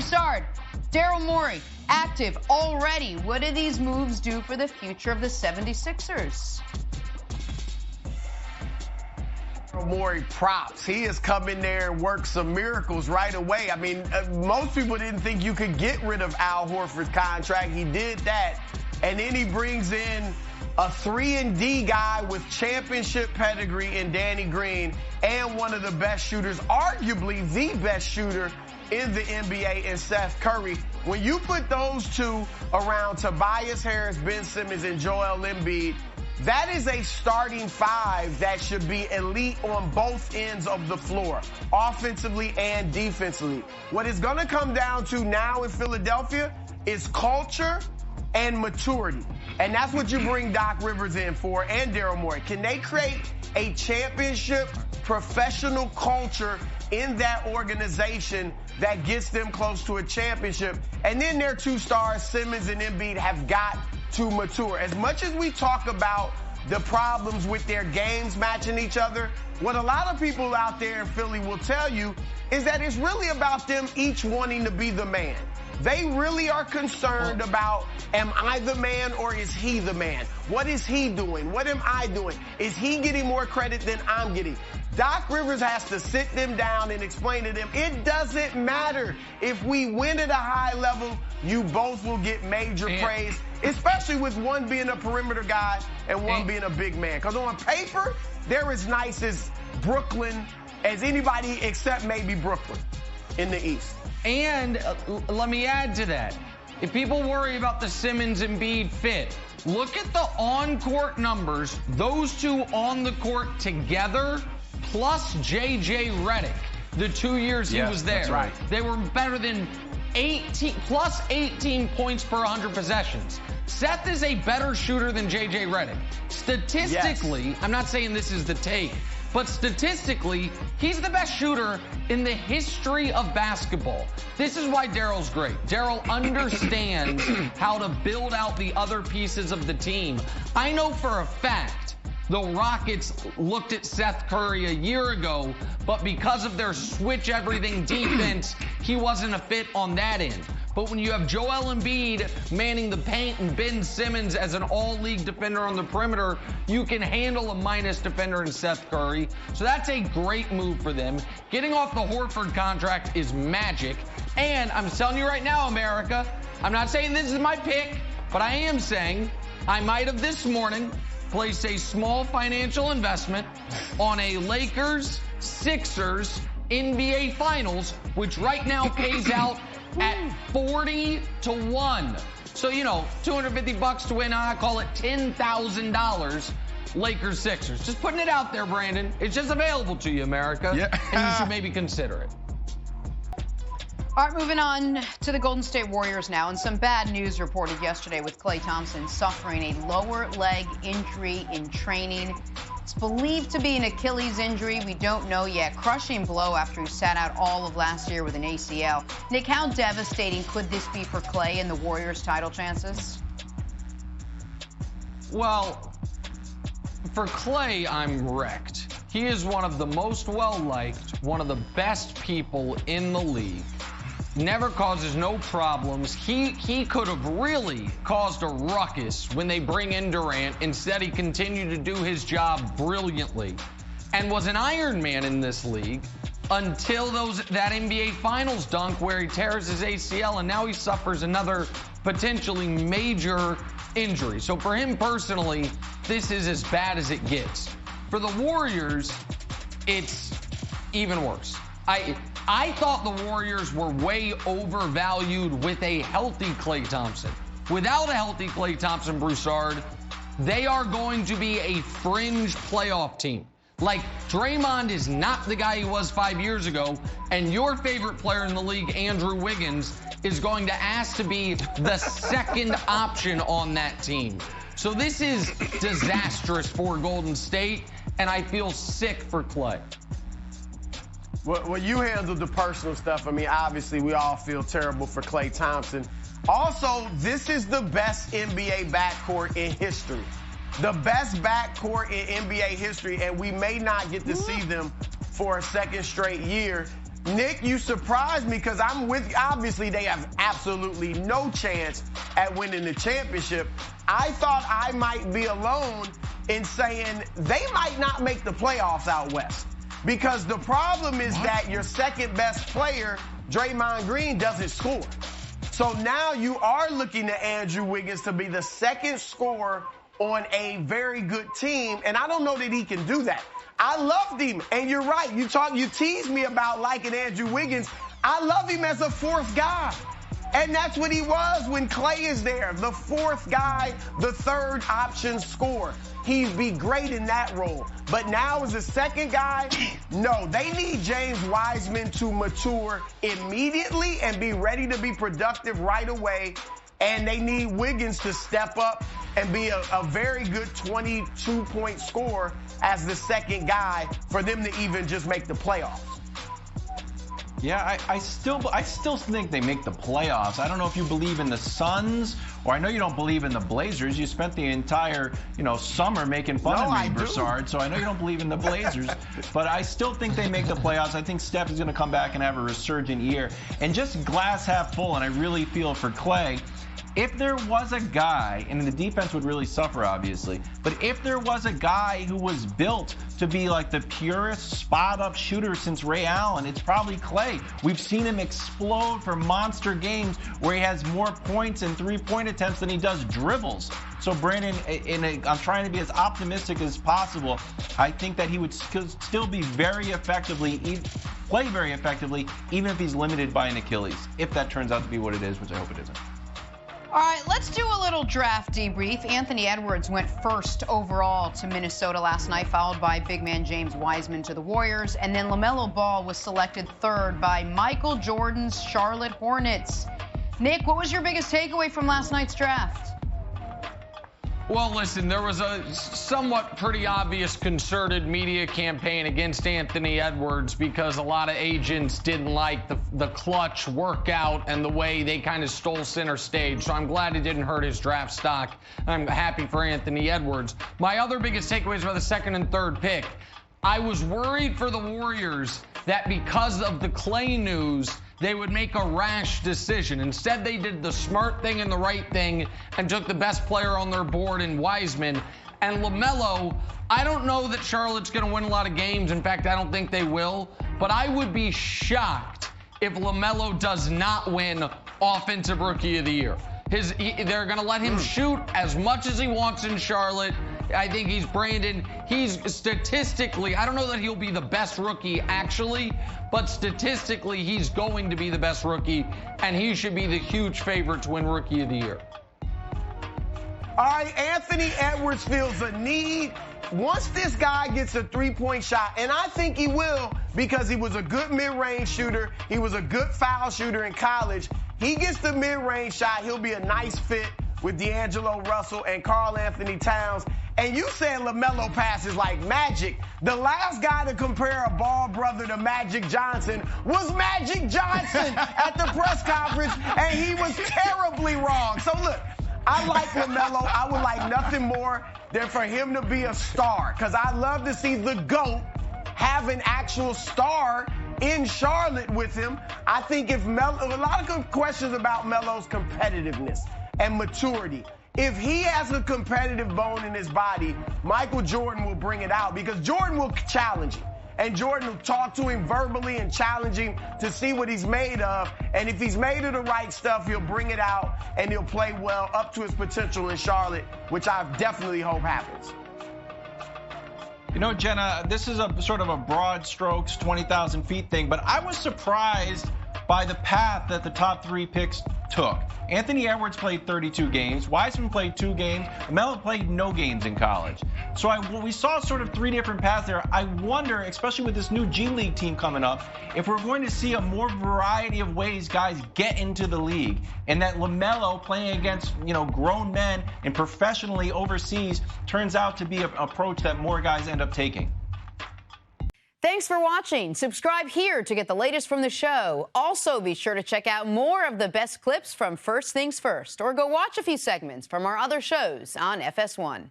Broussard, Daryl Morey, active already. What do these moves do for the future of the 76ers? Morey props. He has come in there and worked some miracles right away. I mean, most people didn't think you could get rid of Al Horford's contract. He did that. And then he brings in a 3-and-D guy with championship pedigree in Danny Green and one of the best shooters, arguably the best shooter in the NBA in Seth Curry. When you put those two around Tobias Harris, Ben Simmons, and Joel Embiid, that is a starting five that should be elite on both ends of the floor, offensively and defensively. What it's going to come down to now in Philadelphia is culture and maturity. And that's what you bring Doc Rivers in for, and Daryl Morey. Can they create a championship professional culture in that organization that gets them close to a championship? And then their two stars, Simmons and Embiid, have got to mature. As much as we talk about the problems with their games matching each other, what a lot of people out there in Philly will tell you is that it's really about them each wanting to be the man. They really are concerned about, am I the man or is he the man? What is he doing? What am I doing? Is he getting more credit than I'm getting? Doc Rivers has to sit them down and explain to them, it doesn't matter. If we win at a high level, you both will get major praise, especially with one being a perimeter guy and one being a big man. Because on paper, they're as nice as Brooklyn as anybody except maybe Brooklyn in the East. And let me add to that. If people worry about the Simmons and Embiid fit, look at the on-court numbers. Those two on the court together, plus J.J. Redick, the 2 years he was there. That's right. They were better than 18 points per 100 possessions. Seth is a better shooter than J.J. Redick. Statistically, I'm not saying this is the take, but statistically, he's the best shooter in the history of basketball. This is why Daryl's great. Daryl understands how to build out the other pieces of the team. I know for a fact the Rockets looked at Seth Curry a year ago, but because of their switch everything defense, he wasn't a fit on that end. But when you have Joel Embiid manning the paint and Ben Simmons as an all-league defender on the perimeter, you can handle a minus defender in Seth Curry. So that's a great move for them. Getting off the Horford contract is magic. And I'm telling you right now, America, I'm not saying this is my pick, but I am saying I might have this morning placed a small financial investment on a Lakers-Sixers NBA Finals, which right now pays out at 40-1. So, you know, $250 to win, I call it $10,000. Lakers Sixers. Just putting it out there, Brandon. It's just available to you, America. Yeah. And you should maybe consider it. All right, moving on to the Golden State Warriors now. And some bad news reported yesterday with Klay Thompson suffering a lower leg injury in training. It's believed to be an Achilles injury. We don't know yet. Crushing blow after he sat out all of last year with an ACL. Nick, how devastating could this be for Klay and the Warriors' title chances? Well, for Klay, I'm wrecked. He is one of the most well-liked, one of the best people in the league. Never causes no problems. He could have really caused a ruckus when they bring in Durant. Instead, he continued to do his job brilliantly and was an Iron Man in this league until that NBA Finals dunk where he tears his ACL, and now he suffers another potentially major injury. So for him personally, this is as bad as it gets. For the Warriors, it's even worse. I thought the Warriors were way overvalued with a healthy Klay Thompson. Without a healthy Klay Thompson, Broussard, they are going to be a fringe playoff team. Like, Draymond is not the guy he was 5 years ago, and your favorite player in the league, Andrew Wiggins, is going to ask to be the second option on that team. So this is disastrous for Golden State, and I feel sick for Klay. Well, you handled the personal stuff. I mean, obviously, we all feel terrible for Klay Thompson. Also, this is the best NBA backcourt in history. The best backcourt in NBA history, and we may not get to see them for a second straight year. Nick, you surprised me because I'm with you. Obviously, they have absolutely no chance at winning the championship. I thought I might be alone in saying they might not make the playoffs out west because the problem is that your second best player, Draymond Green, doesn't score. So now you are looking at Andrew Wiggins to be the second scorer on a very good team, and I don't know that he can do that. I loved him, and you're right. You teased me about liking Andrew Wiggins. I love him as a fourth guy, and that's what he was when Klay is there. The fourth guy, the third option scorer. He'd be great in that role. But now as a second guy, no. They need James Wiseman to mature immediately and be ready to be productive right away. And they need Wiggins to step up and be a very good 22-point scorer as the second guy for them to even just make the playoffs. Yeah, I still think they make the playoffs. I don't know if you believe in the Suns, or I know you don't believe in the Blazers. You spent the entire, summer making fun of me, Broussard, so I know you don't believe in the Blazers. But I still think they make the playoffs. I think Steph is going to come back and have a resurgent year. And just glass half full, and I really feel for Klay. If there was a guy, and the defense would really suffer, obviously, but if there was a guy who was built to be like the purest spot-up shooter since Ray Allen, it's probably Klay. We've seen him explode for monster games where he has more points and three-point attempts than he does dribbles. So, Brandon, I'm trying to be as optimistic as possible. I think that he would still be very effectively, play very effectively, even if he's limited by an Achilles, if that turns out to be what it is, which I hope it isn't. All right, let's do a little draft debrief. Anthony Edwards went first overall to Minnesota last night, followed by big man James Wiseman to the Warriors. And then LaMelo Ball was selected third by Michael Jordan's Charlotte Hornets. Nick, what was your biggest takeaway from last night's draft? Well, listen, there was a somewhat pretty obvious concerted media campaign against Anthony Edwards because a lot of agents didn't like the clutch workout and the way they kind of stole center stage. So I'm glad it didn't hurt his draft stock. I'm happy for Anthony Edwards. My other biggest takeaways were the second and third pick. I was worried for the Warriors that because of the Klay news, they would make a rash decision. Instead, they did the smart thing and the right thing and took the best player on their board in Wiseman. And LaMelo, I don't know that Charlotte's going to win a lot of games. In fact, I don't think they will. But I would be shocked if LaMelo does not win Offensive Rookie of the Year. They're going to let him shoot as much as he wants in Charlotte. I think he's statistically, I don't know that he'll be the best rookie actually, but statistically he's going to be the best rookie, and he should be the huge favorite to win Rookie of the Year. All right, Anthony Edwards feels a need. Once this guy gets a three-point shot, and I think he will because he was a good mid-range shooter, he was a good foul shooter in college, he gets the mid-range shot, he'll be a nice fit with D'Angelo Russell and Karl Anthony Towns. And you said LaMelo passes like magic. The last guy to compare a ball brother to Magic Johnson was Magic Johnson at the press conference, and he was terribly wrong. So look, I like LaMelo. I would like nothing more than for him to be a star, because I love to see the GOAT have an actual star in Charlotte with him. I think if Melo, a lot of questions about Melo's competitiveness and maturity. If he has a competitive bone in his body, Michael Jordan will bring it out because Jordan will challenge him. And Jordan will talk to him verbally and challenge him to see what he's made of. And if he's made of the right stuff, he'll bring it out and he'll play well up to his potential in Charlotte, which I definitely hope happens. Jenna, this is a sort of a broad strokes, 20,000 feet thing, but I was surprised by the path that the top three picks took. Anthony Edwards played 32 games. Wiseman played 2 games. LaMelo played no games in college. So we saw sort of 3 different paths there. I wonder, especially with this new G League team coming up, if we're going to see a more variety of ways guys get into the league, and that LaMelo playing against grown men and professionally overseas turns out to be an approach that more guys end up taking. Thanks for watching. Subscribe here to get the latest from the show. Also, be sure to check out more of the best clips from First Things First, or go watch a few segments from our other shows on FS1.